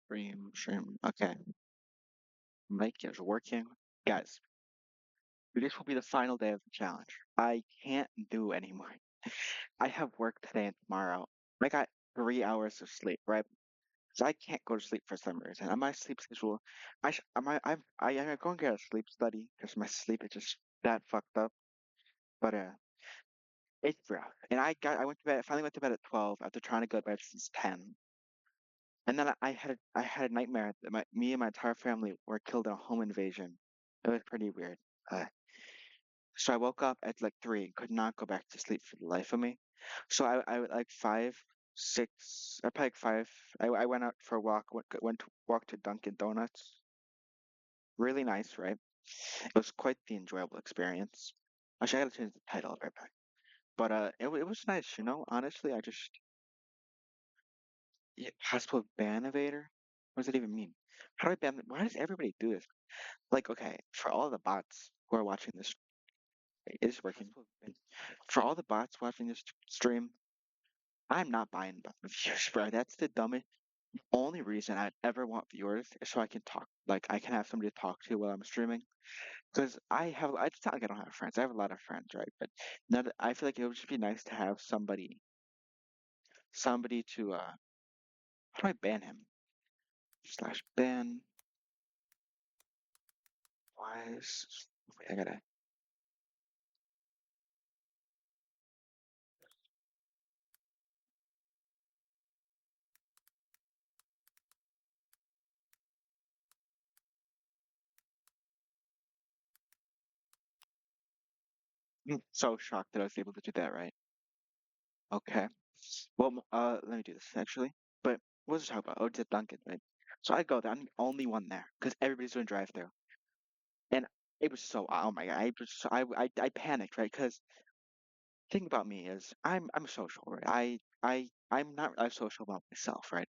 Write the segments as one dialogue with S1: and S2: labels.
S1: Stream. Okay, mic is working. Guys, this will be the final day of the challenge. I can't do anymore. I have work today and tomorrow. I got 3 hours of sleep, right? So I can't go to sleep for some reason. On my sleep schedule, I'm going to get a sleep study because my sleep is just that fucked up. But it's rough. And I went to bed. I finally went to bed at 12 after trying to go to bed since 10. And then I had a nightmare that me and my entire family were killed in a home invasion. It was pretty weird. Uh, so I woke up at like 3 and could not go back to sleep for the life of me. So I would like 5, 6, I probably like 5. I went out for a walk, went to walk to Dunkin' Donuts. Really nice, right? It was quite the enjoyable experience. Actually, I gotta change the title right back. But it was nice, you know. Honestly, I just yeah, possible ban evader. What does that even mean? How do I ban? Why does everybody do this? Like, okay, for all the bots who are watching this, it is working. For all the bots watching this stream, I'm not buying views, bro. That's the dumbest. Only reason I'd ever want viewers is so I can talk. Like, I can have somebody to talk to while I'm streaming. Because it's not like I don't have friends. I have a lot of friends, right? But I feel like it would just be nice to have somebody to, how do I ban him? Slash ban. Wise. Wait, I gotta. I'm so shocked that I was able to do that, right? Okay. Well, let me do this actually. But what was I talking about? Oh, it's at Dunkin', right? So I go there. I'm the only one there because everybody's doing drive-through, and it was so. Oh my God! I panicked, right? Because thing about me is I'm social, right? I'm not really social about myself, right?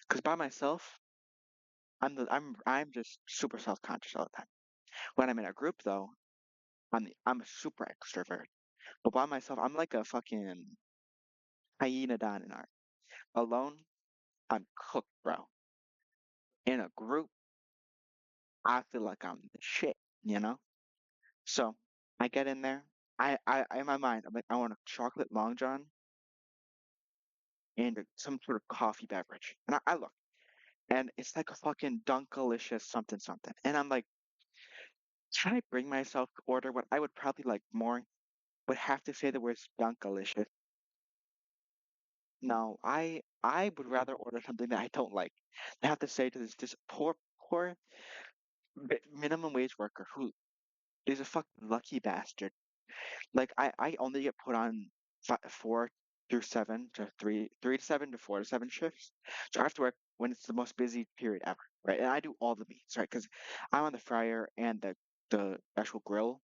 S1: Because by myself, I'm just super self-conscious all the time. When I'm in a group, though, I'm a super extrovert. But by myself, I'm like a fucking hyena down in art. Alone, I'm cooked, bro. In a group, I feel like I'm the shit, you know? So I get in there. In my mind, I'm like, I want a chocolate long john and some sort of coffee beverage. And I look, and it's like a fucking Dunkalicious something something. And I'm like, can I bring myself to order what I would probably like more, but have to say the words Dunkalicious? No, I would rather order something that I don't like. I have to say to this poor minimum wage worker who is a fucking lucky bastard. Like I only get put on 4 through 7 to 3 to 7 to 4 to 7 shifts. So I have to work when it's the most busy period ever, right? And I do all the meats, right? Because I'm on the fryer and the actual grill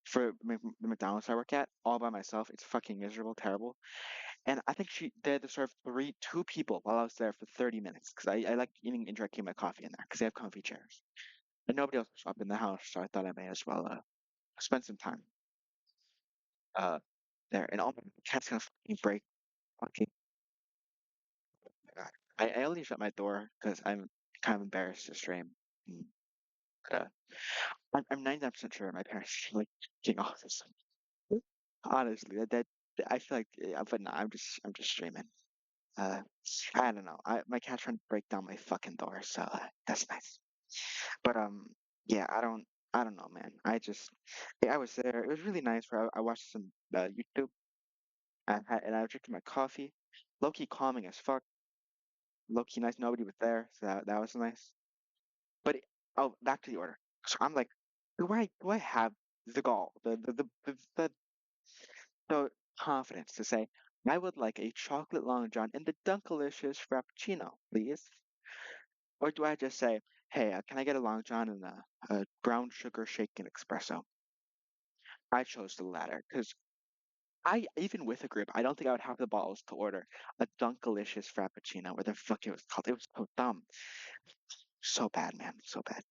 S1: for the McDonald's I work at all by myself. It's fucking miserable, terrible. And I think they had to serve 2 people while I was there for 30 minutes because I like eating and drinking my coffee in there because they have comfy chairs. And nobody else was up in the house, so I thought I may as well spend some time uh there. And all my cat's gonna fucking break. Fucking God. I only shut my door because I'm kind of embarrassed to stream. Mm, But, I'm 99% sure my parents are like kicking off this. Honestly, that I feel like, but no, I'm just streaming. Uh, I don't know. My cat's trying to break down my fucking door, so that's nice. But yeah, I don't know, man. I was there. It was really nice. Where I watched some YouTube and I was drinking my coffee. Low key calming as fuck. Low key nice. Nobody was there, so that was nice. But oh, back to the order. So I'm like, do I have the gall, the confidence to say I would like a chocolate long john and the Dunkalicious Frappuccino, please? Or do I just say, hey, can I get a long john and a brown sugar shaken espresso? I chose the latter because even with a group, I don't think I would have the balls to order a Dunkalicious Frappuccino, where the fuck it was called. It was so dumb. So bad, man. So bad.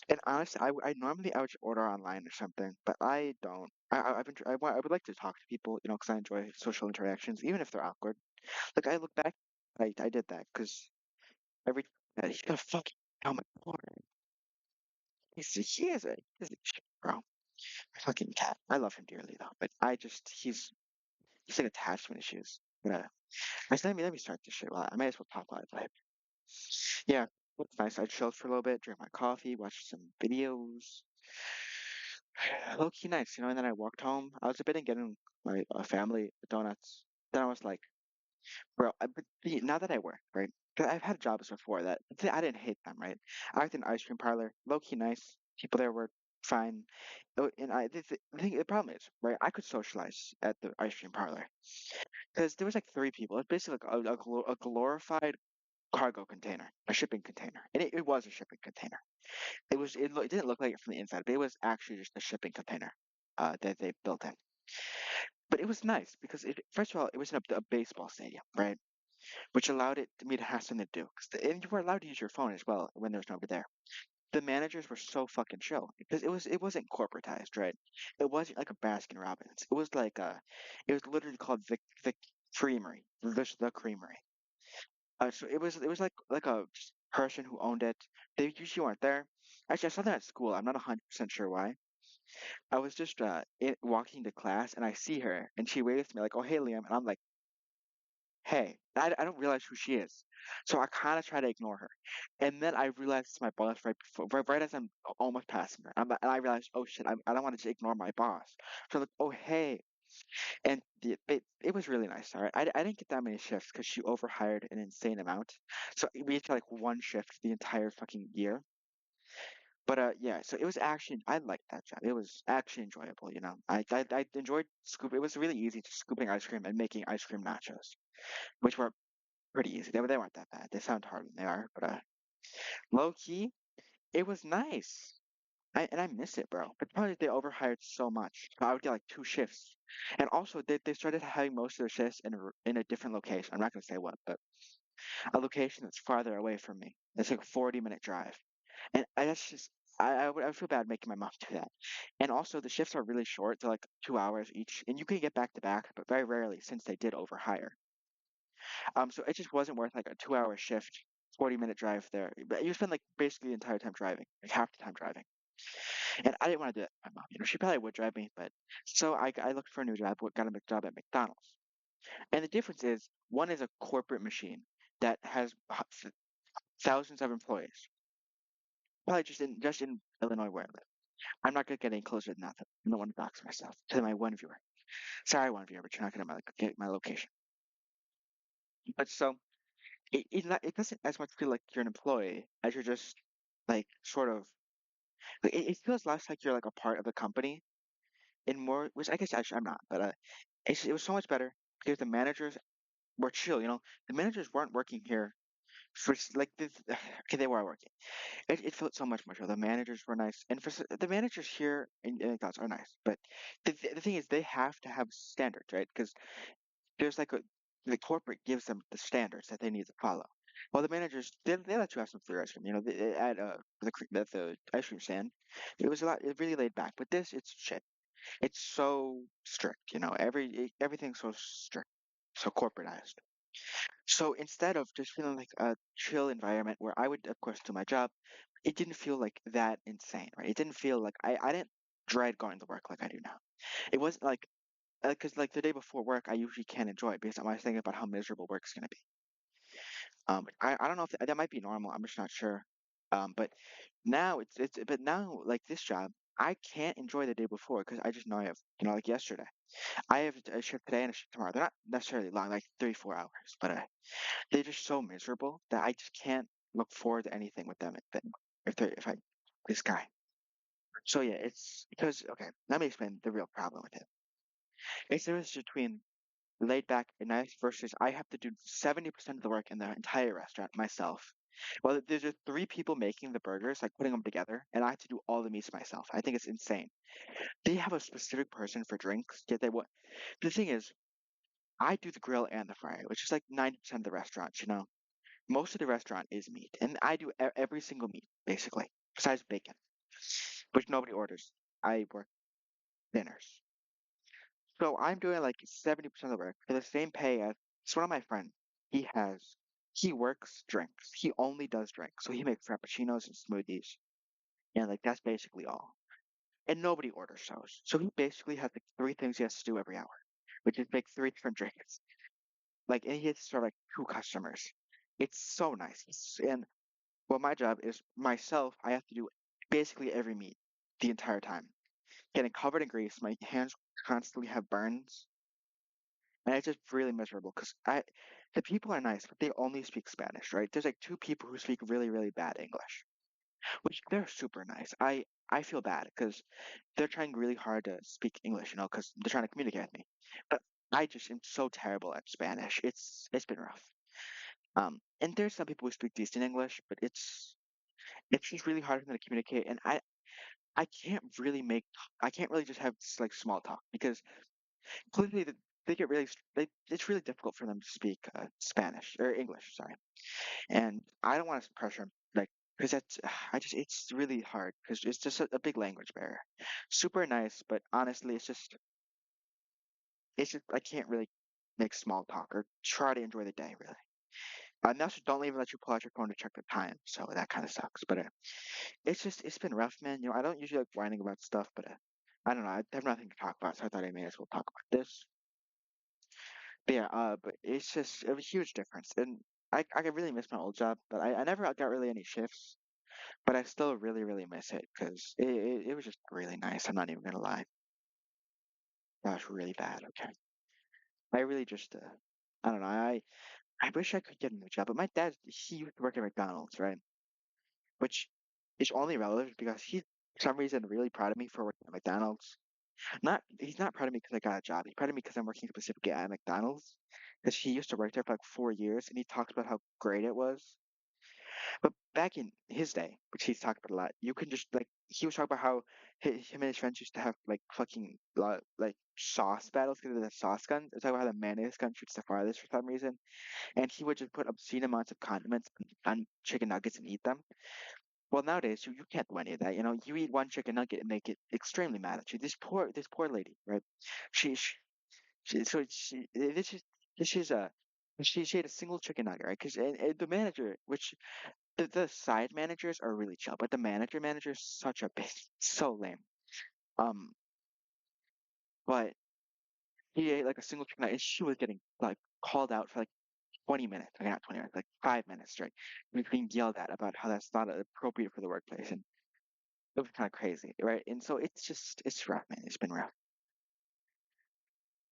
S1: And honestly, I normally I would just order online or something, but I don't. I've been, I would like to talk to people, because I enjoy social interactions, even if they're awkward. Like I look back, I did that because every He's gonna fucking tell my daughter. He is a shit, bro. My fucking cat. I love him dearly though, but he's like attachment issues. But let me start this shit. Well, I might as well talk about it. Yeah, it's nice. I chilled for a little bit, drank my coffee, watched some videos. Low key nice, and then I walked home. I was debating getting my family donuts. Then I was like, bro, now that I work, right? 'Cause I've had jobs before that I didn't hate them, right? I worked in an ice cream parlor, low key nice. People there were fine. And I think the problem is, right? I could socialize at the ice cream parlor because there was like three people. It's basically like a glorified cargo container, a shipping container, and it was a shipping container. It didn't look like it from the inside, but it was actually just a shipping container that they built in. But it was nice because first of all, it was in a baseball stadium, right? Which allowed me to have something to do. And you were allowed to use your phone as well when there was nobody there. The managers were so fucking chill because it wasn't corporatized, right? It wasn't like a Baskin Robbins. It was literally called the Creamery, the Creamery. So it was like a just person who owned it. They usually weren't there. Actually, I saw them at school. I'm not 100% sure why. I was just walking to class and I see her and she waves to me like, "Oh hey Liam," and I'm like, "Hey," I don't realize who she is, so I kind of try to ignore her, and then I realize it's my boss right before, right as I'm almost passing her. And I realize, oh shit, I don't want to just ignore my boss. So I'm like, "Oh hey," and it was really nice. All right, I didn't get that many shifts because she overhired an insane amount, so we each had like one shift the entire fucking year. But yeah, so it was actually I liked that job. It was actually enjoyable, you know. I enjoyed scoop. It was really easy to scooping ice cream and making ice cream nachos, which were pretty easy. They weren't that bad. They sound harder than they are, but low key, it was nice. And I miss it, bro. But probably they overhired so much. So I would get like two shifts, and also they started having most of their shifts in a different location. I'm not gonna say what, but a location that's farther away from me. It's like a 40-minute drive. And that's just I would feel bad making my mom do that. And also the shifts are really short. They're like 2 hours each, and you can get back to back, but very rarely since they did overhire. So it just wasn't worth like a 2 hour shift, 40-minute drive there. But you spend like basically the entire time driving, like half the time driving. And I didn't want to do that with my mom. She probably would drive me, but so I looked for a new job, got a job at McDonald's. And the difference is one is a corporate machine that has thousands of employees. Probably just in Illinois where I live. I'm not gonna get any closer than that. I don't want to dox myself to my one viewer. Sorry, one viewer, but you're not gonna get my location. But so it doesn't as much feel like you're an employee as you're just like sort of like, it feels less like you're like a part of the company and more, which I guess actually I'm not, but it was so much better because the managers were chill. The managers weren't working here for like this. Okay, they were working. It felt so much more chill. The managers were nice, and the managers here in McDonald's are nice, but the thing is they have to have standards, right? Because there's like the corporate gives them the standards that they need to follow. Well, the managers they let you have some free ice cream. At at the ice cream stand, it really laid back. But this, it's shit. It's so strict. Everything's so strict, so corporatized. So instead of just feeling like a chill environment where I would, of course, do my job, it didn't feel like that insane, right? It didn't feel like I didn't dread going to work like I do now. It wasn't like because like the day before work, I usually can't enjoy it because I'm always thinking about how miserable work's gonna be. I don't know if that might be normal. I'm just not sure. But now but now like this job, I can't enjoy the day before because I just know I have like yesterday. I have a shift today and a shift tomorrow. They're not necessarily long, like 3 4 hours, but they're just so miserable that I just can't look forward to anything with them. If I this guy. So yeah, it's because okay. Let me explain the real problem with it. It's the difference between laid back and nice versus I have to do 70% of the work in the entire restaurant myself. Well, there's just three people making the burgers, like putting them together, and I have to do all the meats myself. I think it's insane. They have a specific person for drinks, yet they what? The thing is, I do the grill and the fryer, which is like 90% of the restaurants. Most of the restaurant is meat, and I do every single meat basically, besides bacon, which nobody orders. I work dinners, so I'm doing like 70% of the work for the same pay as it's one of my friends. He has. he works drinks. He only does drinks. So he makes frappuccinos and smoothies. And like that's basically all. And nobody orders those. So he basically has like three things he has to do every hour, which is make three different drinks. Like and he has to serve like two customers. It's so nice. And well my job is myself, I have to do basically every meat the entire time. Getting covered in grease, my hands constantly have burns. And it's just really miserable because the people are nice, but they only speak Spanish, right? There's like two people who speak really, really bad English, which they're super nice. I feel bad because they're trying really hard to speak English, because they're trying to communicate with me. But I just am so terrible at Spanish. It's been rough. And there's some people who speak decent English, but it's just really hard for them to communicate. And I can't really make I can't really just have like small talk because clearly they get really it's really difficult for them to speak Spanish or English, sorry. And I don't want to pressure them like because that's I just it's really hard because it's just a big language barrier. Super nice, but honestly, it's just I can't really make small talk or try to enjoy the day really. And they also don't even let you pull out your phone to check the time, so that kind of sucks. But it's been rough, man. I don't usually like whining about stuff, but I don't know. I have nothing to talk about, so I thought I may as well talk about this. But yeah, but it's just it was a huge difference, and I could really miss my old job, but I never got really any shifts, but I still really really miss it because it was just really nice. I'm not even gonna lie, that was really bad. Okay, I really just I don't know. I wish I could get a new job, but my dad he used to work at McDonald's, right? Which is only relevant because he's for some reason really proud of me for working at McDonald's. Not he's not proud of me because I got a job. He's proud of me because I'm working specifically at McDonald's. Because he used to work there for like 4 years, and he talks about how great it was. But back in his day, which he's talked about a lot, you can just like he was talking about how him and his friends used to have like fucking like sauce battles because of the sauce gun. It's talking about how the mayonnaise gun shoots the farthest for some reason, and he would just put obscene amounts of condiments on chicken nuggets and eat them. Well, nowadays you can't do any of that. You eat one chicken nugget and they get extremely mad at you. This poor lady, right? She so this is a she ate a single chicken nugget, right? Because and the manager, which the side managers are really chill, but the manager is such a bitch, so lame. Um, but he ate like a single chicken nugget, and she was getting like called out for like 20 minutes. Okay, not 20 minutes, like 5 minutes straight. He was being yelled at about how that's not appropriate for the workplace, and it was kind of crazy, right? And so it's rough, man. It's been rough,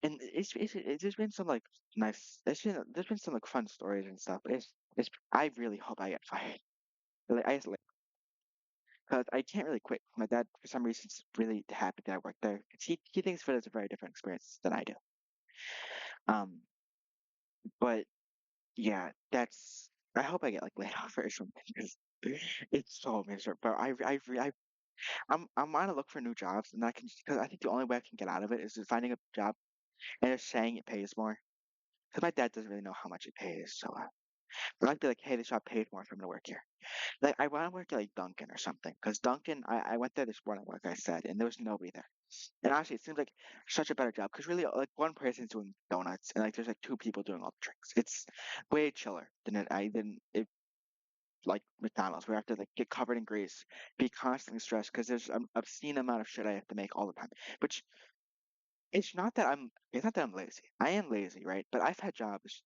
S1: and it's there's been some like nice. There's been some like fun stories and stuff. But it's I really hope I get fired. Like I just like because I can't really quit. My dad for some reason is really happy that I work there. 'Cause he thinks of it as a very different experience than I do. Um, but yeah, that's. I hope I get like laid off very soon because it's so miserable. But I'm on to look for new jobs, and I can because I think the only way I can get out of it is just finding a job and just saying it pays more. Because my dad doesn't really know how much it pays, so I like to be like, hey, this job pays more if I'm gonna work here. Like I want to work at like Dunkin' or something, because Dunkin', I went there this morning, like I said, and there was nobody there. And honestly, it seems like such a better job because really, like one person's doing donuts, and like there's like two people doing all the drinks. It's way chiller than it like McDonald's, where I have to like get covered in grease, be constantly stressed because there's an obscene amount of shit I have to make all the time. Which it's not that I'm lazy. I am lazy, right? But I've had jobs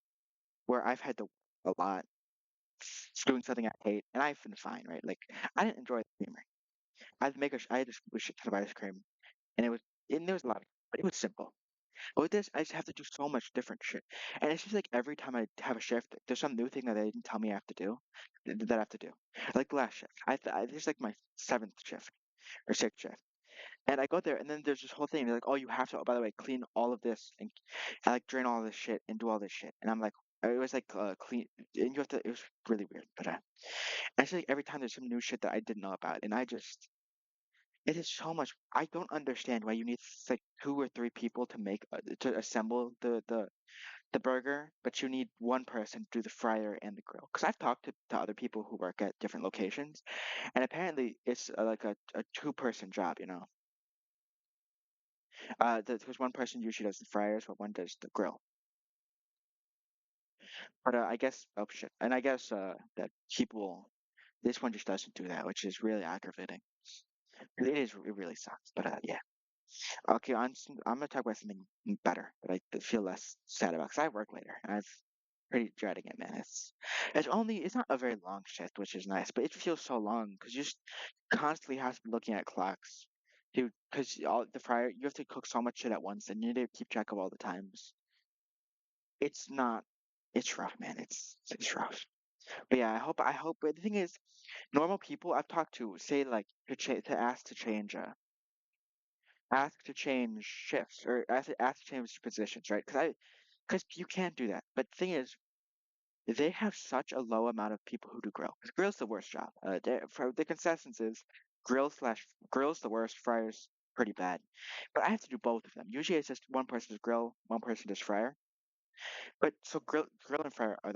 S1: where I've had to a lot doing something I hate, and I've been fine, right? Like I didn't enjoy the creamery. I had to scoop a shit ton of ice cream, and there was a lot, but it was simple. But with this, I just have to do so much different shit, and it's just like every time I have a shift, there's some new thing that they didn't tell me I have to do, that I have to do. Like the last shift, this is like my seventh shift or sixth shift, and I go there, and then there's this whole thing. They're like, "Oh, you have to, oh, by the way, clean all of this and like drain all this shit and do all this shit," and I'm like. It was like clean, and you have to. It was really weird, but I feel like every time there's some new shit that I didn't know about, and it is so much. I don't understand why you need like two or three people to to assemble the burger, but you need one person to do the fryer and the grill. Because I've talked to other people who work at different locations, and apparently it's like a two-person job. Because one person usually does the fryers, but one does the grill. But I guess oh shit, and I guess that people this one just doesn't do that, which is really aggravating. It is it really sucks. But yeah. Okay, I'm gonna talk about something better that I feel less sad about because I work later and I've pretty dreading it, man. It's not a very long shift, which is nice, but it feels so long because you just constantly have to be looking at clocks. Because all the fryer, you have to cook so much shit at once, and you need to keep track of all the times. It's not, it's rough, man. It's rough. But yeah, I hope. But the thing is, normal people I've talked to say like to ask to change shifts or ask to change positions, right? Because you can't do that. But the thing is, they have such a low amount of people who do grill. 'Cause grill's the worst job. For the consensus is grill's the worst, fryer's pretty bad. But I have to do both of them. Usually it's just one person does grill, one person does fryer. But so grill and fryer are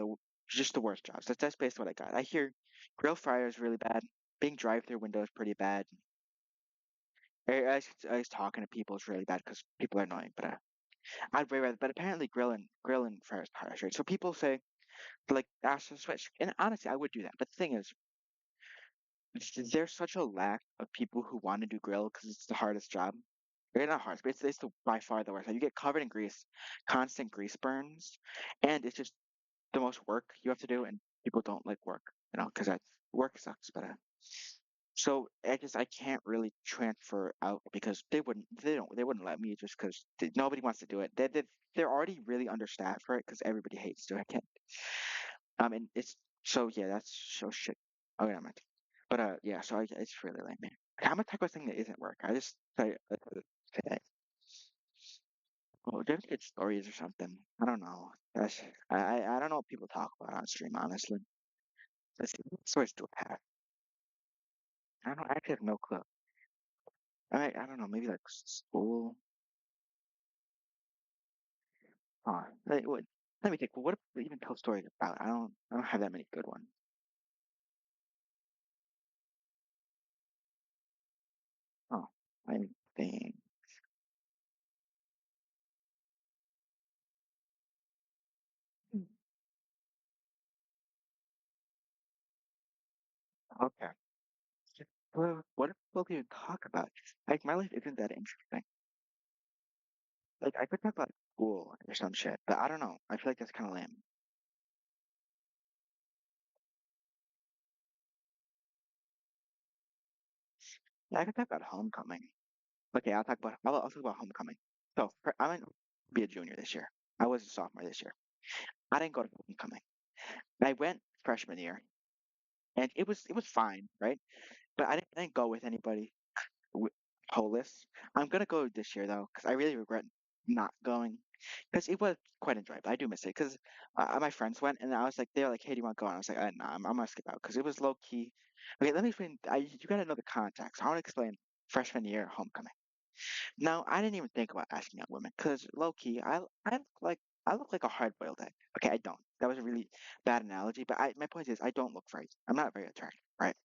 S1: just the worst jobs. That's basically what I got. I hear grill fryer is really bad. Being drive-through window is pretty bad. I was talking to people is really bad because people are annoying. But I'd way rather. But apparently grill and fryer is harsh, right? So people say like ask to switch, and honestly, I would do that. But the thing is, there's such a lack of people who want to do grill because it's the hardest job. Or not hardest, but it's by far the worst. Like, you get covered in grease, constant grease burns, and it's just the most work you have to do, and people don't like work, because that work sucks. But so I can't really transfer out because they wouldn't let me just because nobody wants to do it. They're already really understaffed for it because everybody hates doing it. And it's so yeah, that's so shit. Oh yeah, I meant. But yeah, so it's really lame, man. I'm gonna talk about something that isn't work. I just say, well, there's good stories or something. I don't know. I don't know what people talk about on stream, honestly. Let's see, what stories do I have? I don't. I actually have no clue. I don't know. Maybe like school. Let me think. Well, what do people even tell stories about? I don't have that many good ones. Oh, I think. Okay. Well, what do people even talk about? Like my life isn't that interesting. Like I could talk about school or some shit, but I don't know. I feel like that's kind of lame. Yeah, I could talk about homecoming. Okay, I'll talk about homecoming. So I'm gonna be a junior this year. I was a sophomore this year. I didn't go to homecoming. I went freshman year, and it was fine, right? But I didn't go with anybody w- holeless. I'm gonna go this year though, because I really regret not going, because it was quite enjoyable. I do miss it because my friends went, and I was like, they were like, "Hey, do you want to go?" And I was like, "Nah, I'm gonna skip out," because it was low key. Okay, let me explain. You gotta know the context. I want to explain freshman year homecoming. Now, I didn't even think about asking out women because low key, I look like a hard boiled egg. Okay, I don't. That was a really bad analogy, but my point is, I don't look very. I'm not very attractive, right?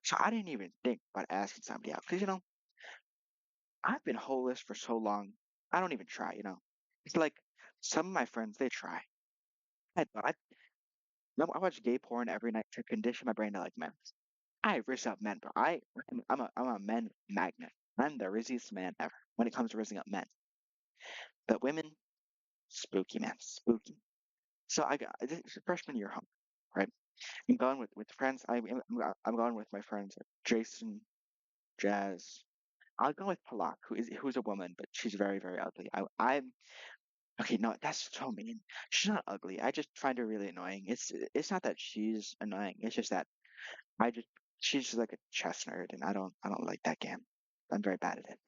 S1: So I didn't even think about asking somebody out because I've been holeless for so long. I don't even try. It's like some of my friends, they try. I I watch gay porn every night to condition my brain to like men. I rizz up men, bro. I'm a men magnet. I'm the rizziest man ever when it comes to rizzing up men. But women, spooky, man, spooky. So this is freshman year home, right? I'm going with friends. I'm going with my friends Jason, Jazz. I'll go with Palak, who's a woman, but she's very very ugly. I'm okay. No, that's so mean. She's not ugly. I just find her really annoying. It's not that she's annoying. It's just that I just she's just like a chess nerd, and I don't like that game. I'm very bad at it.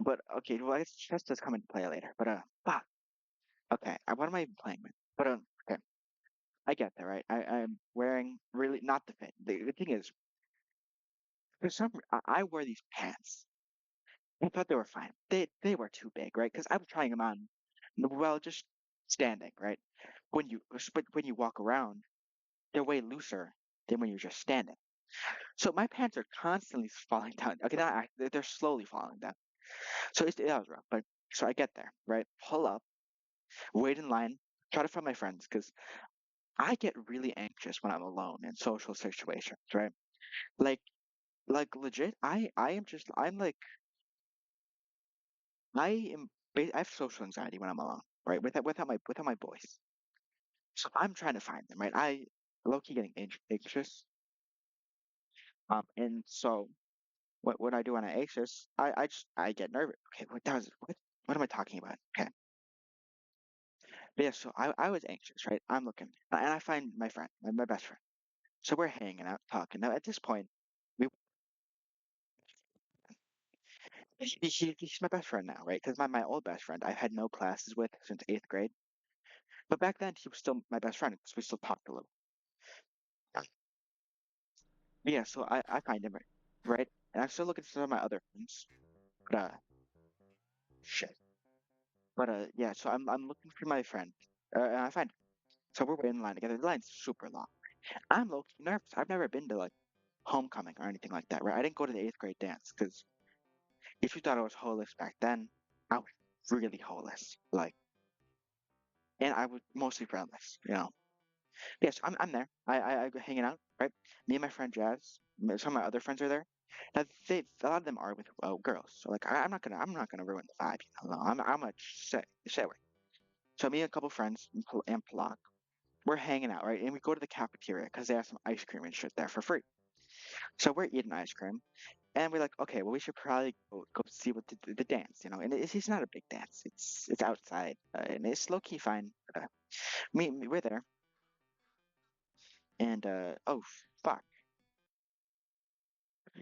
S1: But okay, well, I guess chess does come into play later. But fuck. Okay, what am I even playing with? But okay, I get that, right? I'm wearing really not the fit. The thing is, I wear these pants. I thought they were fine. They were too big, right? Because I was trying them on, well, just standing, right? But when you walk around, they're way looser than when you're just standing. So my pants are constantly falling down. Okay, they're slowly falling down. So that was rough. But so I get there, right? Pull up, wait in line. try to find my friends because I get really anxious when I'm alone in social situations, right? Like legit, I am just I'm like I am I have social anxiety when I'm alone, right? Without my boys. So I'm trying to find them, right? I low key getting anxious. And so what I do when I anxious, I get nervous. Okay, what am I talking about? Okay. But yeah, so I was anxious, right? I'm looking and I find my friend, my best friend. So we're hanging out, talking. Now at this point, we he's my best friend now, right? Because my old best friend I've had no classes with since eighth grade. But back then he was still my best friend because we still talked a little. But yeah, so I find him right, and I'm still looking for some of my other friends. But shit. But yeah, so I'm looking for my friend, and I find so we're waiting in line together. The line's super long. I'm low key nervous. I've never been to like homecoming or anything like that, right? I didn't go to the eighth grade dance because if you thought I was holeless back then, I was really holeless. Like, and I was mostly friendless, you know. Yes, I'm there. I go hanging out, right? Me and my friend Jazz, some of my other friends are there. Now they a lot of them are with girls, so like I'm not gonna ruin the vibe, you know. I'm gonna say away. So me and a couple friends and Palak, we're hanging out, right? And we go to the cafeteria because they have some ice cream and shit there for free. So we're eating ice cream, and we're like, okay, well we should probably go see what the dance, you know. And it's not a big dance. It's outside, and it's low key fine. We're there, and oh fuck,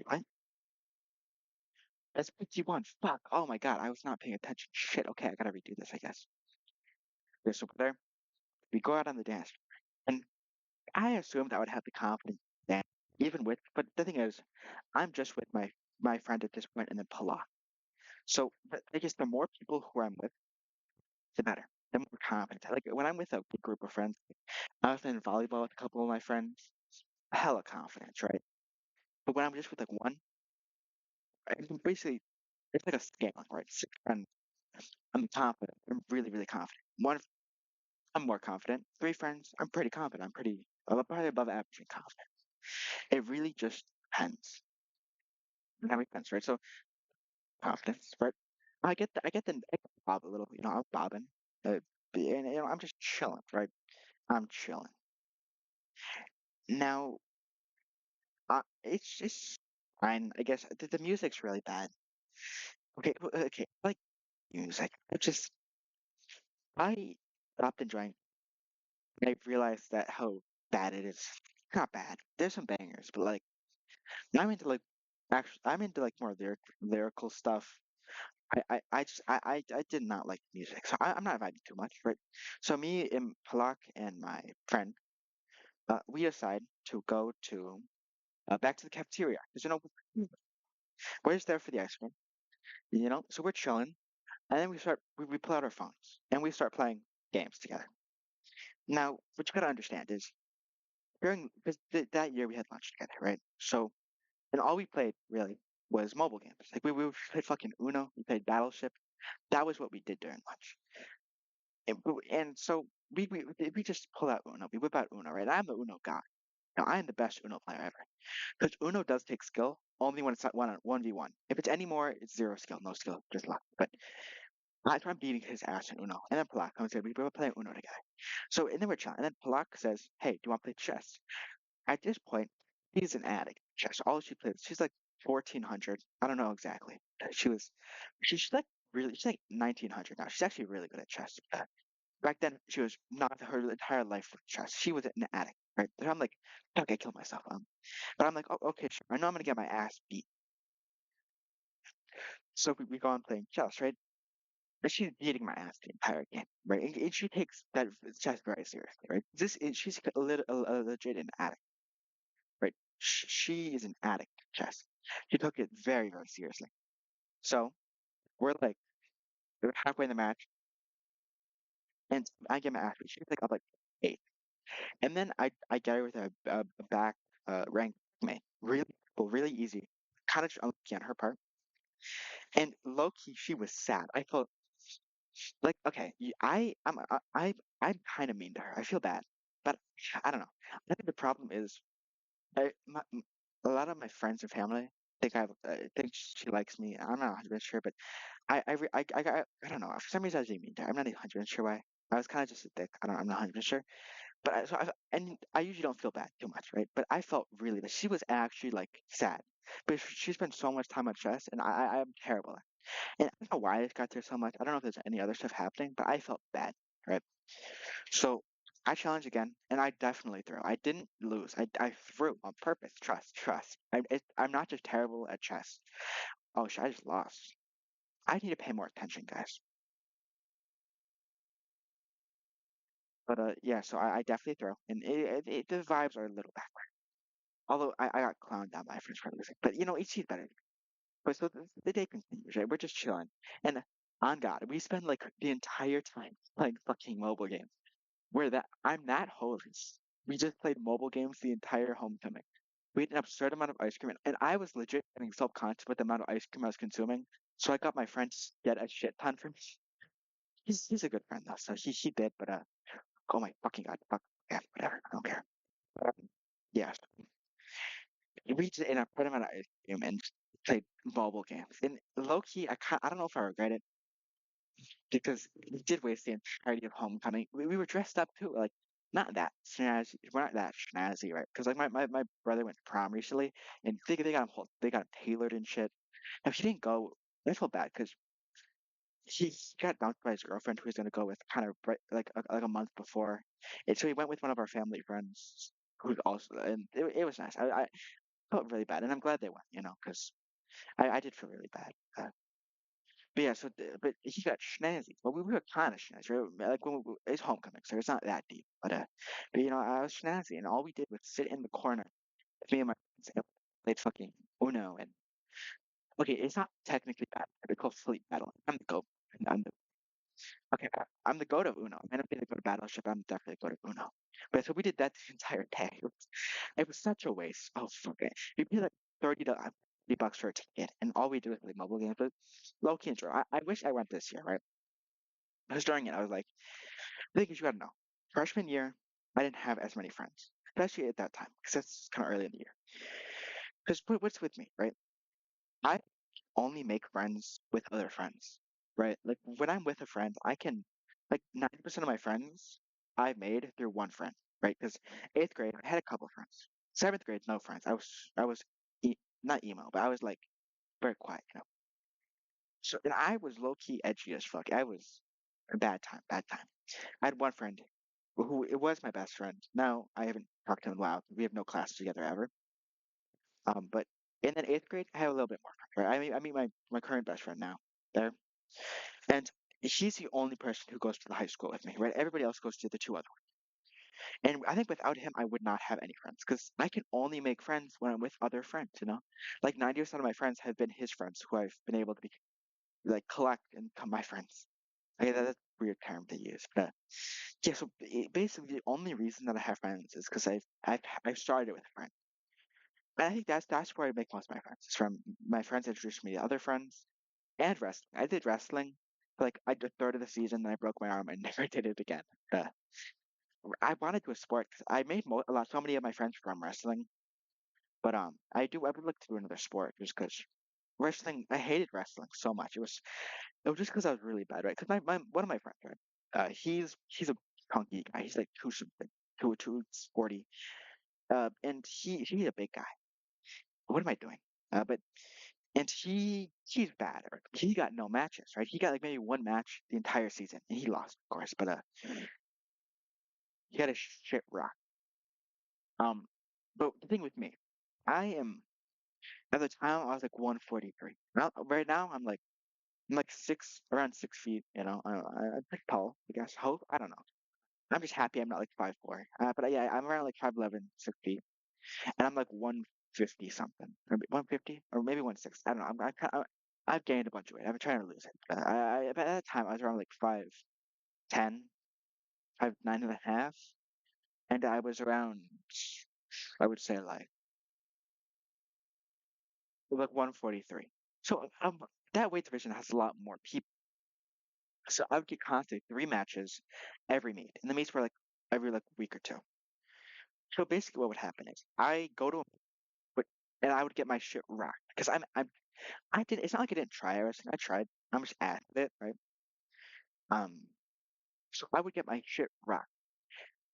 S1: what? That's 51. Fuck. Oh my God. I was not paying attention. Shit. Okay. I gotta redo this, I guess. Okay, so we're there. We go out on the dance floor. And I assumed I would have the confidence that even with, but the thing is, I'm just with my friend at this point and then Pala. So I guess the more people who I'm with, the better. The more confident. Like when I'm with a big group of friends, I was playing volleyball with a couple of my friends, hella confidence, right? But when I'm just with like one, I can basically, it's like a scale, right? Six friends, I'm confident. I'm really, really confident. One I'm more confident. Three friends, I'm pretty confident. Probably above average and confident. It really just depends. That makes sense, right? So confidence, right? I get the bob a little, you know, I'm bobbing. And you know, I'm just chilling, right? I'm chilling. Now, it's just fine. I guess the music's really bad. Okay, okay, I like music. I stopped enjoying. I realized that how bad it is. Not bad. There's some bangers, but like I'm into like I'm into like more lyrical stuff. I did not like music, so I'm not vibing too much, right? So me and Palak and my friend, we decide to go to back to the cafeteria because you know we're just there for the ice cream, you know. So we're chilling, and then we pull out our phones and we start playing games together. Now, what you gotta understand is during because that year we had lunch together, right? So and all we played really was mobile games. Like we played fucking Uno, we played Battleship. That was what we did during lunch. And so we just pull out Uno. We whip out Uno, right? I'm the Uno guy. Now I'm the best Uno player ever. Because Uno does take skill only when it's not 1v1. If it's any more, it's zero skill, no skill, just luck. But I try beating his ass in Uno. And then Palak comes in, we were playing Uno together. So and then we're chatting. And then Palak says, "Hey, do you want to play chess?" At this point, she's an addict. At chess. All she plays, she's like 1400. I don't know exactly. She's like really, she's like 1900 now. She's actually really good at chess. Back then, she was not her entire life with chess. She was an addict, right? So I'm like, okay, kill myself. But I'm like, oh, okay, sure. I know I'm gonna get my ass beat. So we go on playing chess, right? But she's beating my ass the entire game, right? And she takes that chess very seriously, right? She's a legit an addict, right? She is an addict to chess. She took it very, very seriously. So we're halfway in the match, and I get my ass beat. She's like up like eight. And then I get her with a back rank mate. Really simple, really easy. Kind of unlucky on her part. And low key, she was sad. I felt Like, okay, I'm kind of mean to her. I feel bad, but I don't know. I think the problem is a lot of my friends and family think she likes me. I'm not 100% sure, but I don't know. For some reason, I was being mean to her. I'm not 100% sure why. I was kind of just a dick. I'm not 100% sure. But and I usually don't feel bad too much, right? But I felt really bad. She was actually like sad, but she spent so much time on chess, and I'm terrible. And I don't know why it got there so much. I don't know if there's any other stuff happening, but I felt bad, right? So I challenged again, and I definitely threw. I didn't lose. I threw on purpose. Trust. I'm not just terrible at chess. Oh shit, I just lost. I need to pay more attention, guys. But yeah, so I definitely throw, and the vibes are a little backward. Although I got clowned down by my friends for losing, but each see's better. But so the day continues, right? We're just chilling, and on God, we spend like the entire time playing fucking mobile games. Where that I'm that hosed. We just played mobile games the entire homecoming. We ate an absurd amount of ice cream, and I was legit getting self-conscious with the amount of ice cream I was consuming. So I got my friend to get a shit ton for me. He's a good friend though, so he did. But oh my fucking god, fuck yeah, whatever, I don't care. Yeah, we just ate a absurd amount of ice cream and played mobile games. And low key, I don't know if I regret it because we did waste the entirety of homecoming. We were dressed up too, like not that snazzy. We're not that snazzy, right? Because like my brother went to prom recently, and they got him they got him tailored and shit. And if he didn't go, I felt bad because he got dumped by his girlfriend, who he was gonna go with kind of right, like a month before, and so he went with one of our family friends, who's also, and it was nice. I felt really bad, and I'm glad they went, because I did feel really bad. But yeah, but he got snazzy. Well, we were kind of snazzy, right? Like it's homecoming, so it's not that deep. But I was snazzy, and all we did was sit in the corner, me and my friends, and played fucking Uno. And okay, it's not technically bad. It's called Fleet Battle. I'm the goat. I'm the okay. I'm the goat of Uno. I may not be the goat of Battleship. I'm definitely the goat of Uno. But so we did that the entire day. It was such a waste. Oh fuck it. We paid like 30 bucks for a ticket, and all we did was play mobile games. But low key enjoy. I wish I went this year, right? Because during it, I was like, the thing is, you gotta know, freshman year, I didn't have as many friends, especially at that time, because that's kind of early in the year. Because what's with me, right? I only make friends with other friends, right? Like when I'm with a friend, I can, like 90% of my friends I made through one friend, right? Because eighth grade, I had a couple of friends. Seventh grade, no friends. I was not emo, but I was like very quiet. So, and I was low key edgy as fuck. I was a bad time, bad time. I had one friend who it was my best friend. Now I haven't talked to him in a while. We have no classes together ever. But in then eighth grade, I have a little bit more. Right? I mean my current best friend now there, and she's the only person who goes to the high school with me. Right? Everybody else goes to the two other ones. And I think without him, I would not have any friends because I can only make friends when I'm with other friends. Like 90% of my friends have been his friends who I've been able to be like collect and become my friends. Okay, that's a weird term to use, but yeah. So basically, the only reason that I have friends is because I've started with friends. And I think that's where I make most of my friends. It's from my friends introduced me to other friends and wrestling. I did wrestling for like I did a third of the season, then I broke my arm and never did it again. Uh, I wanted to do a sport 'cause I made so many of my friends from wrestling, but I would look to do another sport just because wrestling. I hated wrestling so much. It was just because I was really bad, right? Because my one of my friends, right? He's a chunky guy. He's like two something, 240. And he's a big guy. What am I doing? But and he's bad. Right? He got no matches, right? He got like maybe one match the entire season, and he lost, of course. But he had a shit rock. Um, but the thing with me, I am at the time I was like 143. Now, right now I'm like around 6 feet. I'm pretty tall. I guess. Hope I don't know. I'm just happy I'm not like 5'4". But yeah, I'm around like 5'11", 6 feet, and I'm like 150 something, or 150, or maybe 160. I don't know. I've gained a bunch of weight. I've been trying to lose it. But at that time I was around like 5'10", 5'9.5", and I was around, I would say like 143. So that weight division has a lot more people. So I would get constantly 3 matches every meet, and the meets were like every like week or two. So basically, what would happen is I go to a but and I would get my shit rocked because I did. It's not like I didn't try wrestling. I tried. I'm just at it, right? Um, so I would get my shit rocked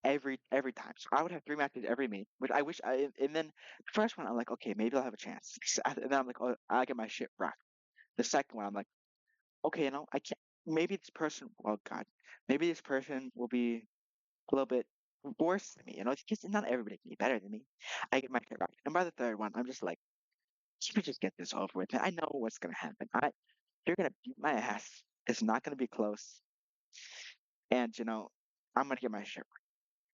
S1: every time. So I would have 3 matches every meet, which I wish I. And then the first one, I'm like, okay, maybe I'll have a chance. And then I'm like, oh, I get my shit rocked. The second one, I'm like, okay, I can't. Maybe this person. Oh God, maybe this person will be a little bit worse than me. It's just not everybody can be better than me. I get my shit rocked, and by the third one, I'm just like, you could just get this over with. I know what's gonna happen. You're gonna beat my ass. It's not gonna be close, and I'm gonna get my shit.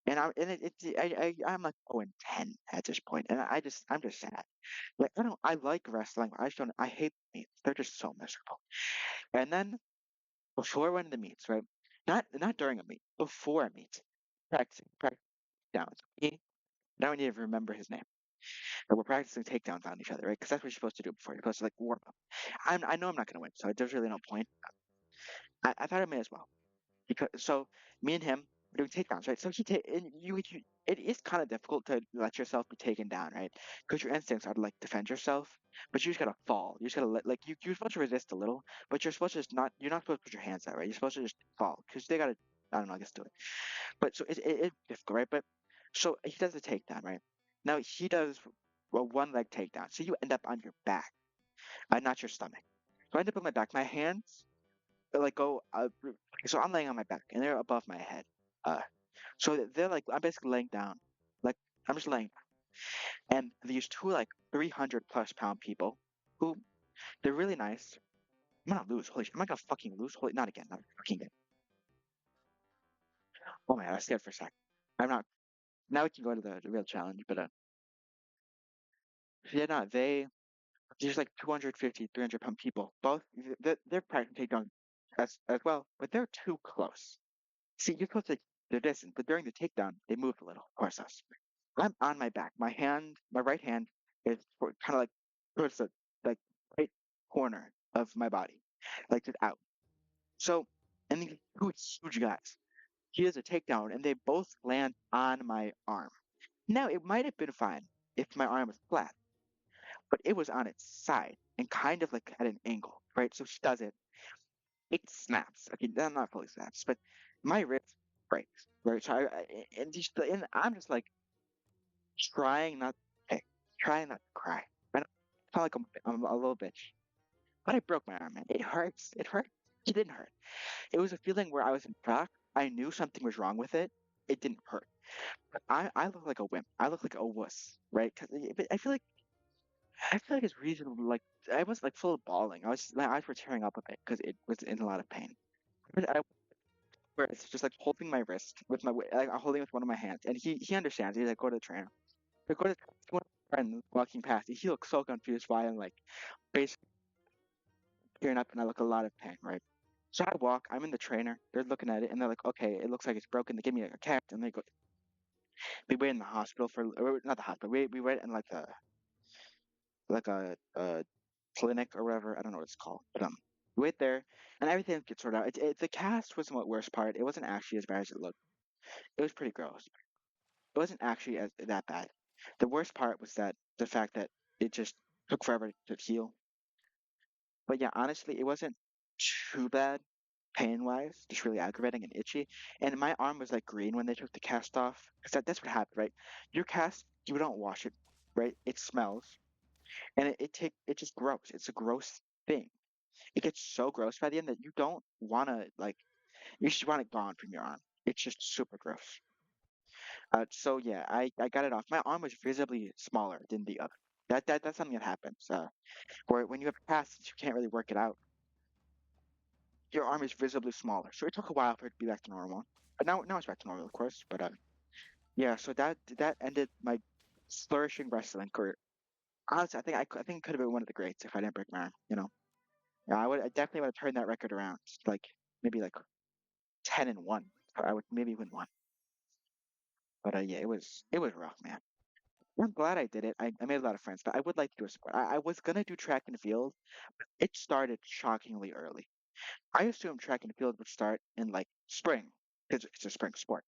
S1: And I'm like 0-10 at this point, and I'm just sad. Like I like wrestling. I just don't. I hate the meets. They're just so miserable. And then before one of the meets, right? Not during a meet, before a meet, practice downs. Now I need to remember his name. And we're practicing takedowns on each other, right? Because that's what you're supposed to do before. You're supposed to like warm up. I know I'm not gonna win, so there's really no point. I thought I may as well. Because so me and him were doing takedowns, right? So and it is kind of difficult to let yourself be taken down, right? Because your instincts are to like defend yourself, but you just gotta fall. You just gotta let like you're supposed to resist a little, but you're supposed to just not you're not supposed to put your hands out, right? You're supposed to just fall because they gotta I don't know I guess do it. But so it's difficult, right? But so he does the takedown, right? Now he does a one leg takedown, so you end up on your back, not your stomach. So I end up on my back. My hands like go so I'm laying on my back and they're above my head. Uh, so they're like I'm basically laying down, like I'm just laying, and these two like 300 plus pound people who they're really nice. I'm gonna lose. Holy shit! I'm not gonna fucking lose. Holy, not again. Not fucking again. Oh my god, I was scared for a sec. I'm not. Now we can go to the real challenge, but yeah, no, there's like 250, 300 pound people. Both they're practicing takedown as well, but they're too close. See, you're supposed to the distance, but during the takedown, they moved a little. Of course, I'm on my back. My right hand is kind of like towards the like right corner of my body, like just out. So, and these two huge guys, he does a takedown, and they both land on my arm. Now, it might have been fine if my arm was flat, but it was on its side and kind of like at an angle, right? So she does it. It snaps. Okay, not fully snaps, but my wrist breaks, right? So and I'm just like trying not to pick, trying not to cry. I know, I felt like I'm a little bitch, but I broke my arm, man. It hurts. It hurt. It didn't hurt. It was a feeling where I was in shock. I knew something was wrong with it. It didn't hurt. But I look like a wimp. I look like a wuss, right? But I feel like it's reasonable. Like I was like full of bawling. My eyes were tearing up a bit because it was in a lot of pain. But where it's just like holding my wrist with like I'm holding it with one of my hands, and he understands. He's like, go to the trainer. But go to one of my friends walking past. He looks so confused why I'm like basically tearing up, and I look a lot of pain, right? So I walk. I'm in the trainer. They're looking at it, and they're like, okay, it looks like it's broken. They give me like a cast, and they go. We wait in the hospital for or not the hospital. We wait in like a clinic or whatever. I don't know what it's called, but we wait there, and everything gets sorted out. The cast was the worst part. It wasn't actually as bad as it looked. It was pretty gross. It wasn't actually as that bad. The worst part was that the fact that it just took forever to heal. But yeah, honestly, it wasn't too bad pain wise, just really aggravating and itchy. And my arm was like green when they took the cast off. Because that's what happened, right? Your cast, you don't wash it, right? It smells and it just gross. It's a gross thing. It gets so gross by the end that you don't want to like you just want it gone from your arm. It's just super gross. So yeah, I got it off. My arm was visibly smaller than the other. That's something that happens. Where when you have cast, you can't really work it out. Your arm is visibly smaller. So it took a while for it to be back to normal. But now it's back to normal, of course. But yeah. So that ended my flourishing wrestling career. Honestly, I think it could have been one of the greats if I didn't break my arm. Yeah, I definitely would have turned that record around. Like maybe like 10-1. I would maybe win one. But yeah, it was rough, man. I'm glad I did it. I made a lot of friends, but I would like to do a sport. I was gonna do track and field. It started shockingly early. I assumed track and field would start in like spring because it's a spring sport,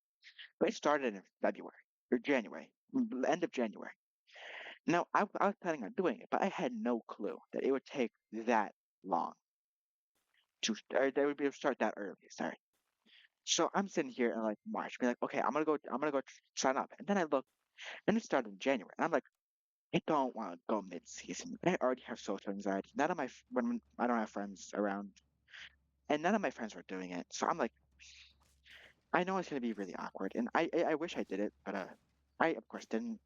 S1: but it started in February or January, end of January. Now, I was planning on doing it, but I had no clue that it would take that long to, or they would be able to start that early. Sorry. So I'm sitting here in like March, being like, okay, I'm gonna go sign up. And then I look, and it started in January. And I'm like, I don't want to go mid-season. I already have social anxiety. None of when I don't have friends around, and none of my friends were doing it. So I'm like, I know it's gonna be really awkward, and I wish I did it, but I of course didn't.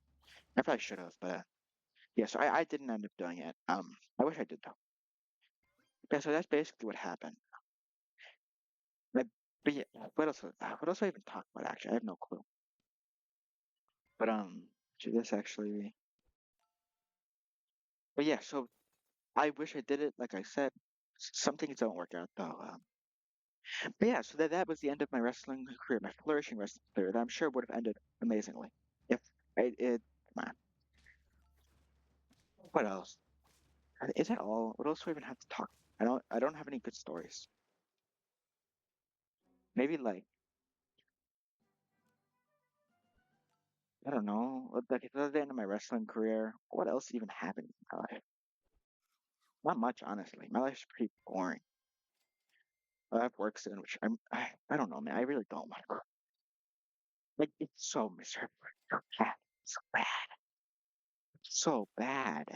S1: I probably should have, but yeah. So I didn't end up doing it. I wish I did though. Yeah. So that's basically what happened. But, but yeah, what else do I even talk about? Actually, I have no clue. But should this actually? But yeah. So I wish I did it. Like I said, some things don't work out though. But yeah, so that was the end of my wrestling career, my flourishing wrestling career that I'm sure would have ended amazingly if it. Come on, what else? Is that all? What else do I even have to talk? I don't have any good stories. Maybe like I don't know. Like if that was the end of my wrestling career, what else even happened in my life? Not much, honestly. My life's pretty boring. I have work soon, which I don't know, man. I really don't want to. Like it's so miserable. So bad. So bad. So bad.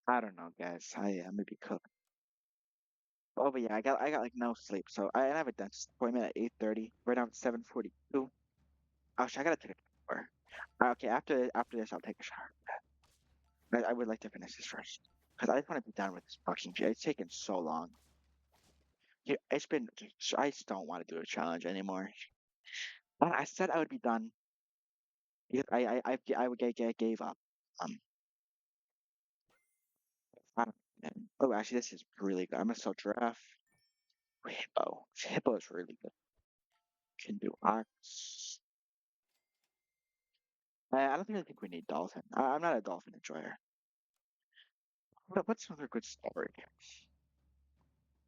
S1: I don't know, guys. I maybe cook. Oh, but yeah, I got like no sleep. So I have a dentist appointment at 8:30. Right now it's 7:42. Oh, shit, I gotta take a shower. Okay, after this, I'll take a shower. I would like to finish this first because I just want to be done with this fucking shit. It's taken so long. Yeah, it's been. I just don't want to do a challenge anymore. I said I would be done. Because I would gave up. Um, I don't. Oh, actually, this is really good. I'm gonna sell giraffe. Hippo. Hippo is really good. Can do ox. I don't really think we need dolphin. I'm not a dolphin enjoyer. But what's another good story?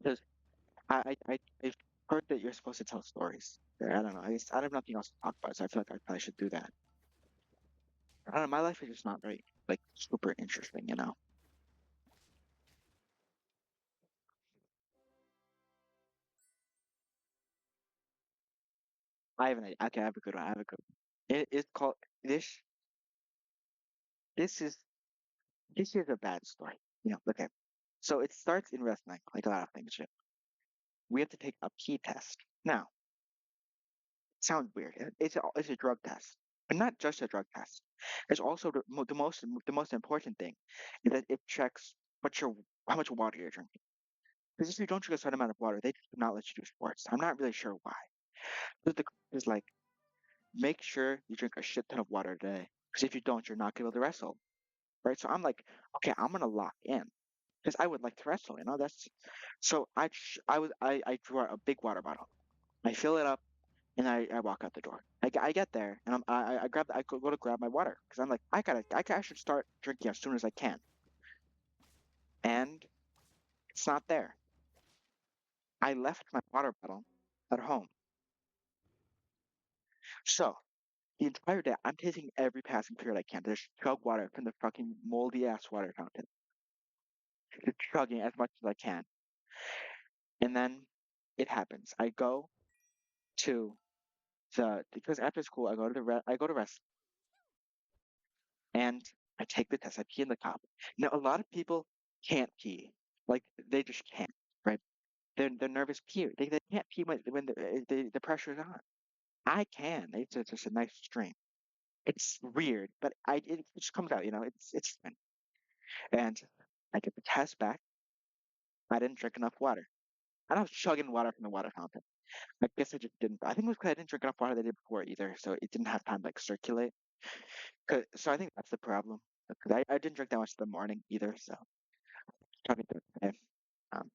S1: Because I've heard that you're supposed to tell stories. I don't know. I have nothing else to talk about, so I feel like I probably should do that. I don't know. My life is just not very like super interesting, you know. Okay, I have a good one. I have a good one. It's called this. This is this is a bad story. You know. Okay. So it starts in wrestling, like a lot of things. We have to take a pee test. Now, it sounds weird. It's a drug test, but not just a drug test. It's also the most important thing is that it checks how much water you're drinking. Because if you don't drink a certain amount of water, they do not let you do sports. I'm not really sure why. But the is like make sure you drink a shit ton of water a day. Because if you don't, you're not gonna be able to wrestle, right? So I'm like, okay, I'm gonna lock in because I would like to wrestle. You know, that's so I draw a big water bottle. I fill it up and I walk out the door. I get there and I go to grab my water because I'm like I should start drinking as soon as I can, and it's not there. I left my water bottle at home, so the entire day I'm taking every passing period I can to just chug water from the fucking moldy ass water fountain, just chugging as much as I can, and then it happens. I go to the because after school I go to rest and I take the test. I pee in the cup. Now a lot of people can't pee, like they just can't, right? They're nervous pee. They can't pee when the pressure is on. I can. It's just a nice stream. It's weird, but it just comes out. You know, it's fine. And I get the test back. I didn't drink enough water. And I was chugging water from the water fountain. I guess I just didn't. I think it was because I didn't drink enough water the day before either, so it didn't have time to like circulate. So I think that's the problem. Because I didn't drink that much in the morning either, so chugging through the day. Um,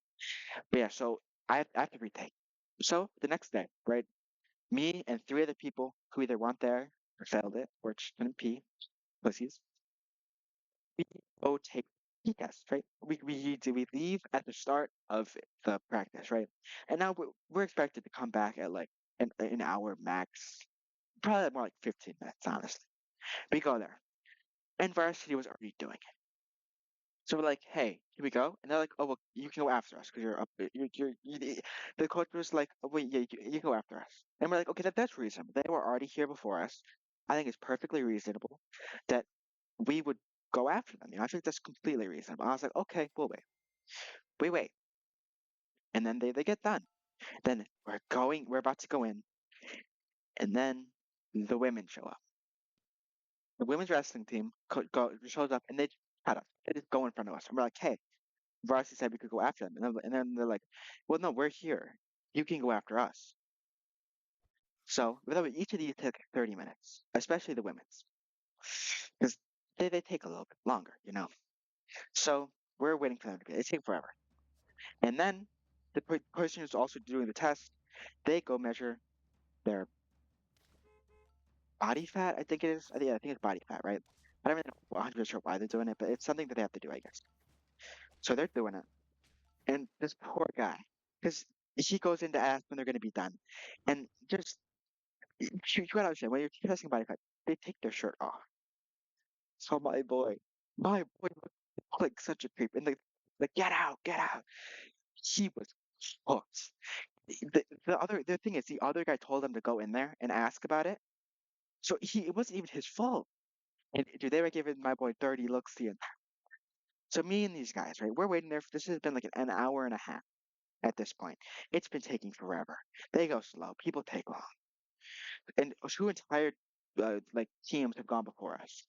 S1: but yeah, so I have to retake. So the next day, right? Me and three other people who either weren't there or failed it or just couldn't pee, pussies. go take P test, right? We leave at the start of the practice, right? And now we're expected to come back at like an hour max, probably more like 15 minutes, honestly. We go there, and varsity was already doing it. So we're like, hey, here we go. And they're like, oh, well, you can go after us because you're up. The coach was like, oh, wait, yeah, you can go after us. And we're like, okay, that's reasonable. They were already here before us. I think it's perfectly reasonable that we would go after them. I think that's completely reasonable. I was like, okay, we'll wait. We wait. And then they get done. Then we're about to go in. And then the women show up. The women's wrestling team shows up and they cut us. They just go in front of us. And we're like, hey, varsity said we could go after them. And then they're like, well, no, we're here. You can go after us. So each of these took 30 minutes, especially the women's, because they take a little bit longer. So we're waiting for them to be. They take forever. And then the person who's also doing the test, they go measure their body fat. I think it is. I think it's body fat, right? I don't really know 100% sure why they're doing it, but it's something that they have to do, I guess. So they're doing it. And this poor guy, because he goes in to ask when they're going to be done. And just, you gotta understand, when you're testing body fat, they take their shirt off. So my boy looked like such a creep. And like, get out, get out. He was hooked. The thing is, the other guy told him to go in there and ask about it. So it wasn't even his fault. And dude, they were giving my boy dirty looks the entire. So me and these guys, right? We're waiting there. This has been like an hour and a half at this point. It's been taking forever. They go slow. People take long. And two entire like teams have gone before us.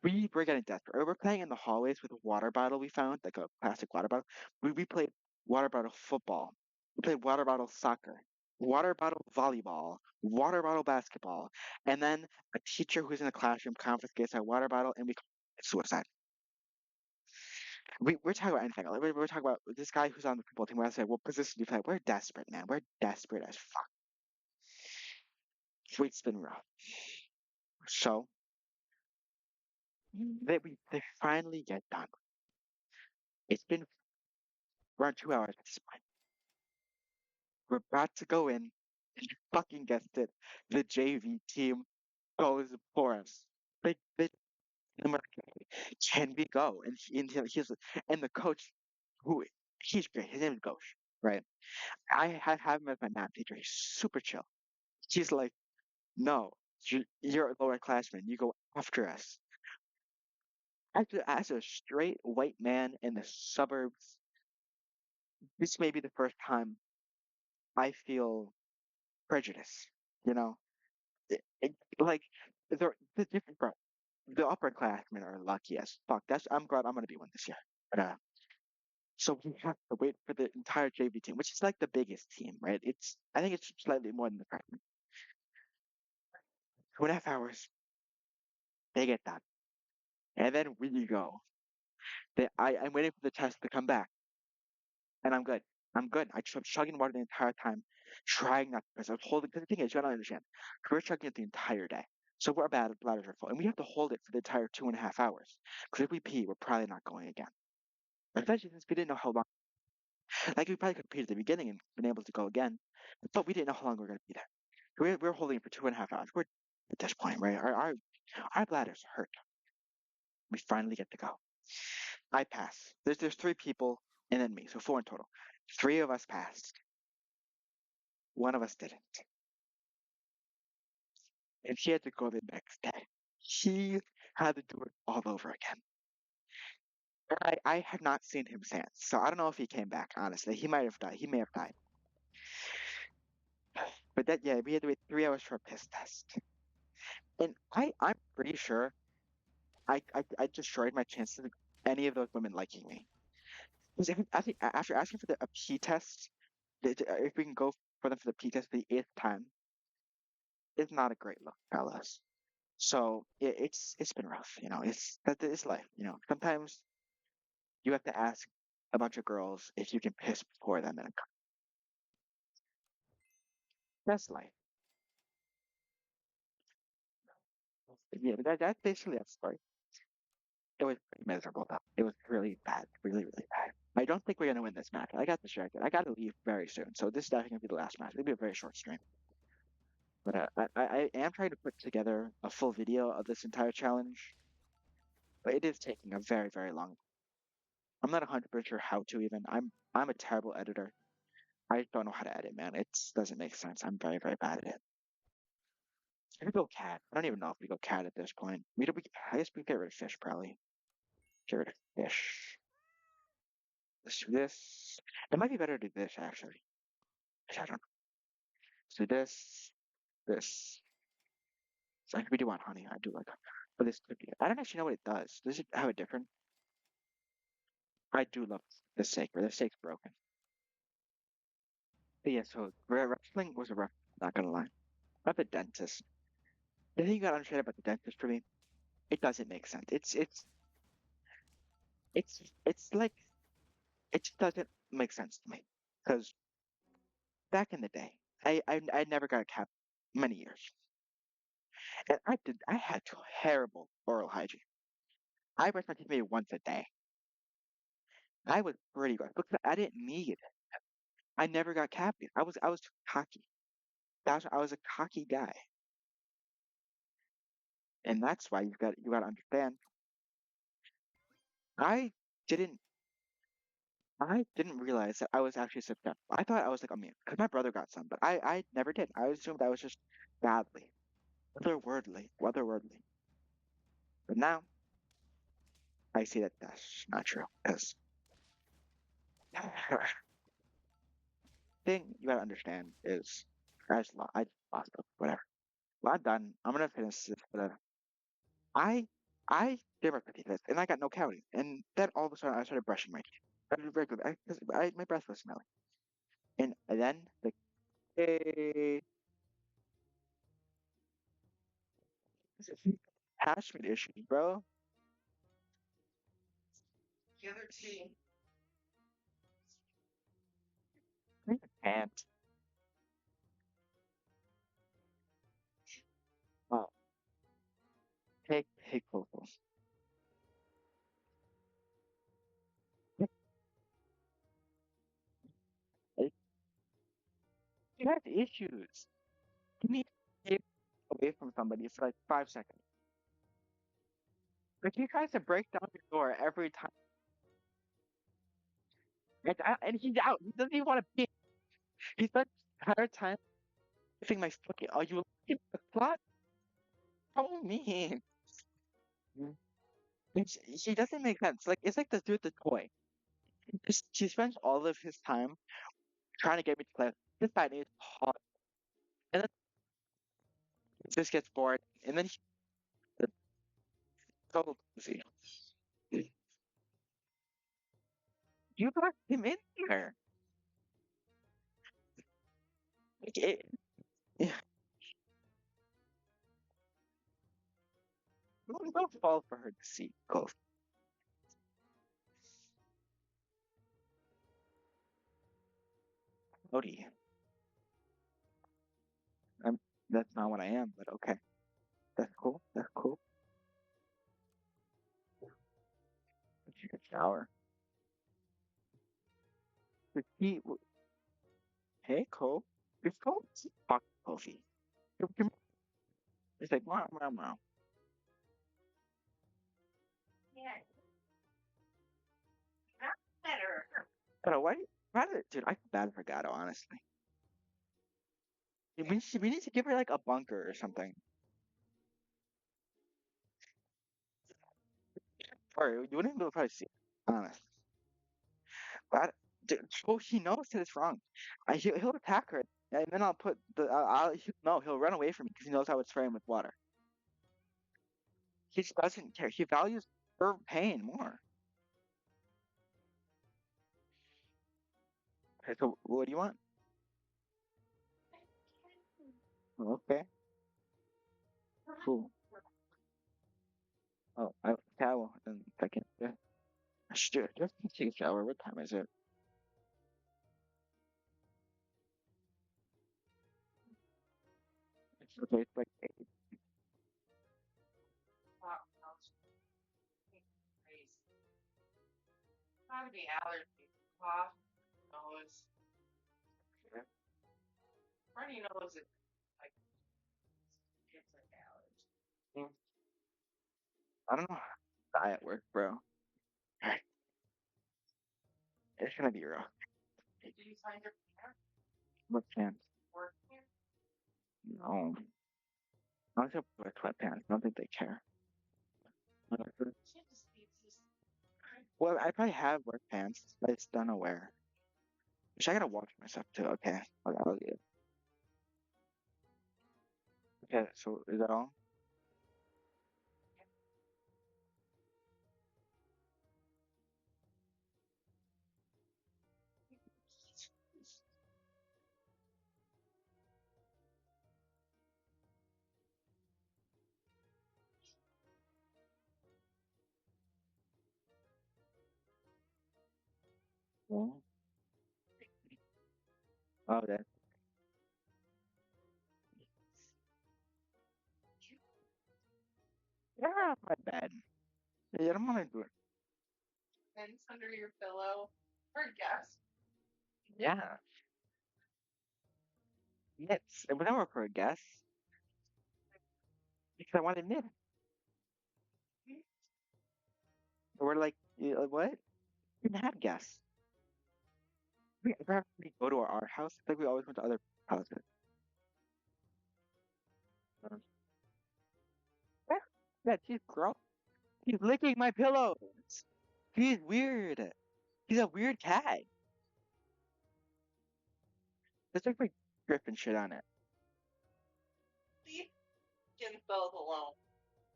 S1: We're getting desperate. We're playing in the hallways with a water bottle we found, like a plastic water bottle. We played water bottle football. We played water bottle soccer, water bottle volleyball, water bottle basketball, and then a teacher who's in the classroom confiscates our water bottle and we commit suicide. We're talking about anything. Like, we're talking about this guy who's on the football team. We're saying, what position do you play? We're desperate, man. We're desperate as fuck. It's been rough. So they finally get done. It's been around 2 hours at this point. We're about to go in, and you fucking guessed it. The JV team goes for us. They and we're like, can we go? And the coach, who he's great. His name is Ghosh, right? I have him as my math teacher. He's super chill. He's like, no, you're a lower classman. You go after us. As a straight white man in the suburbs, this may be the first time I feel prejudice. You know, like the different the upperclassmen are lucky as fuck. I'm glad I'm gonna be one this year. But so we have to wait for the entire JV team, which is like the biggest team, right? I think it's slightly more than the freshmen. 2.5 hours, they get done, and then we go. I'm waiting for the test to come back, and I'm good. I'm good. I'm chugging water the entire time, trying not to piss. I was holding. Because the thing is, you gotta understand, we're chugging it the entire day, so our bladders are full, and we have to hold it for the entire 2.5 hours. Because if we pee, we're probably not going again. Especially since we didn't know how long. Like we probably could have peed at the beginning and been able to go again, but we didn't know how long we were going to be there. We're holding it for 2.5 hours. We're at this point, right? Our bladders hurt. We finally get to go. I pass. There's three people and then me, so four in total. Three of us passed. One of us didn't, and he had to go the next day. He had to do it all over again. I have not seen him since, so I don't know if he came back. Honestly, he might have died. He may have died. But yeah, we had to wait 3 hours for a piss test. And I'm pretty sure I destroyed my chances of any of those women liking me. Because I think after asking for a P test, if we can go for them for the P test the eighth time, it's not a great look, fellas. So it's been rough, it's life, Sometimes you have to ask a bunch of girls if you can piss before them in a cup. That's life. Yeah, but that's basically that story. It was pretty miserable though. It was really bad, really, really bad. I don't think we're gonna win this match. I got distracted. I gotta leave very soon, so this is definitely gonna be the last match. It'll be a very short stream. But I am trying to put together a full video of this entire challenge, but it is taking a very, very long. I'm not 100% sure how to even. I'm a terrible editor. I don't know how to edit, man. It doesn't make sense. I'm very, very bad at it. Should we go cat? I don't even know if we go cat at this point. I guess we get rid of fish probably. Get rid of fish. Let's do this. It might be better to do this actually. I don't know. So this. So we do want honey. I do like honey. But this could be. I don't actually know what it does. Does it have a different? I do love the steak, but the steak's broken. But yeah, so wrestling was a rough, not gonna lie. Not the dentist. The thing you gotta understand about the dentist for me, it doesn't make sense. It's like it just doesn't make sense to me. Because back in the day, I never got a cap many years. And I had terrible oral hygiene. I brushed my teeth maybe once a day. I was pretty good because I didn't need. I never got capped. I was too cocky. I was a cocky guy, and that's why you got to understand. I didn't I didn't realize that I was actually susceptible. I thought I was like immune because my brother got some, but I never did. I assumed I was just badly, otherworldly. But now I see that that's not true because thing you got to understand is I just lost it, whatever. Well, I'm done. I'm gonna finish this, but I I did brush my teeth and I got no cavity, and then all of a sudden I started brushing my teeth. I did very good because my breath was smelling, and then like hey, this is attachment issues, bro. The other team can't. Oh, take photos. Like, you have issues. You need to stay away from somebody for like 5 seconds. Like he tries to break down your door every time, and he's out. He doesn't even want to be. He spent the entire time sniffing my fucking. Oh, you like the plot? So mean. Mm. She doesn't make sense. Like it's like the dude with the toy. She spends all of his time trying to get me to play. This guy is hot, and then he just gets bored, and then the total see. You got him in here. Like, yeah, don't fall for her deceit, Ghost. Cody, I'm, that's not what I am, but okay. That's cool. That's cool. She could shower. But hey, Cole. It's Cole. Fuck Kofi. It's like, wow, wow, wow. But why did, dude, I feel bad for Gato, honestly. We need to give her like a bunker or something. Or you wouldn't be able to probably see it, honest. But dude, so he knows that it's wrong. He'll attack her, and then I'll put the. No, he'll run away from me because he knows I would spray him with water. He just doesn't care. He values her pain more. Okay, so what do you want? Okay, cool. Oh, I have a towel and second. Yeah, I should do it. Just take a shower. What time is it? It's okay. It's like 8. Mm, I don't know how diet work, bro. It's gonna be rough. What chance? No. I don't think wear sweatpants. I don't think they care. Whatever. Well, I probably have work pants, but it's done aware. Which I gotta watch myself too. Okay. I'll get it. Okay, so is that all? Yeah. Oh, that's yeah, not my bad. Yeah, I don't want to do it. Yeah. Yes. It would never for a guess because I wanted mid. We're like, what? We didn't have guests. We ever have to go to our house? I think we always went to other houses. Uh, Yeah, yeah, she's gross. He's licking my pillows. He's weird. He's a weird cat. There's like griffin shit on it.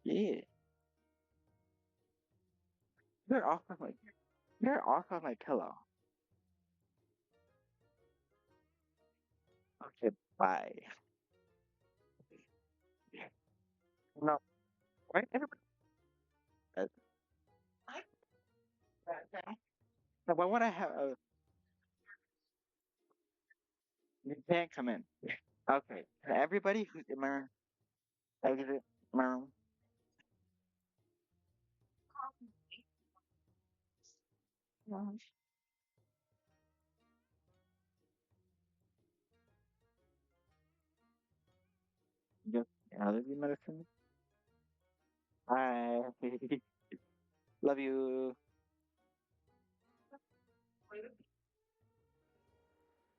S1: Yeah. You're off of my you're off of my pillow. Okay, bye. No, why everybody does that? No, why would I have a you can't come in. Okay. Everybody who's in my room, exit my room. No. Just allergy medicine. Bye. Love you.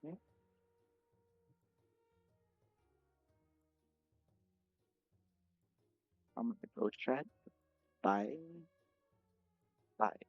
S1: Yeah, I'm gonna go chat. Bye. Bye.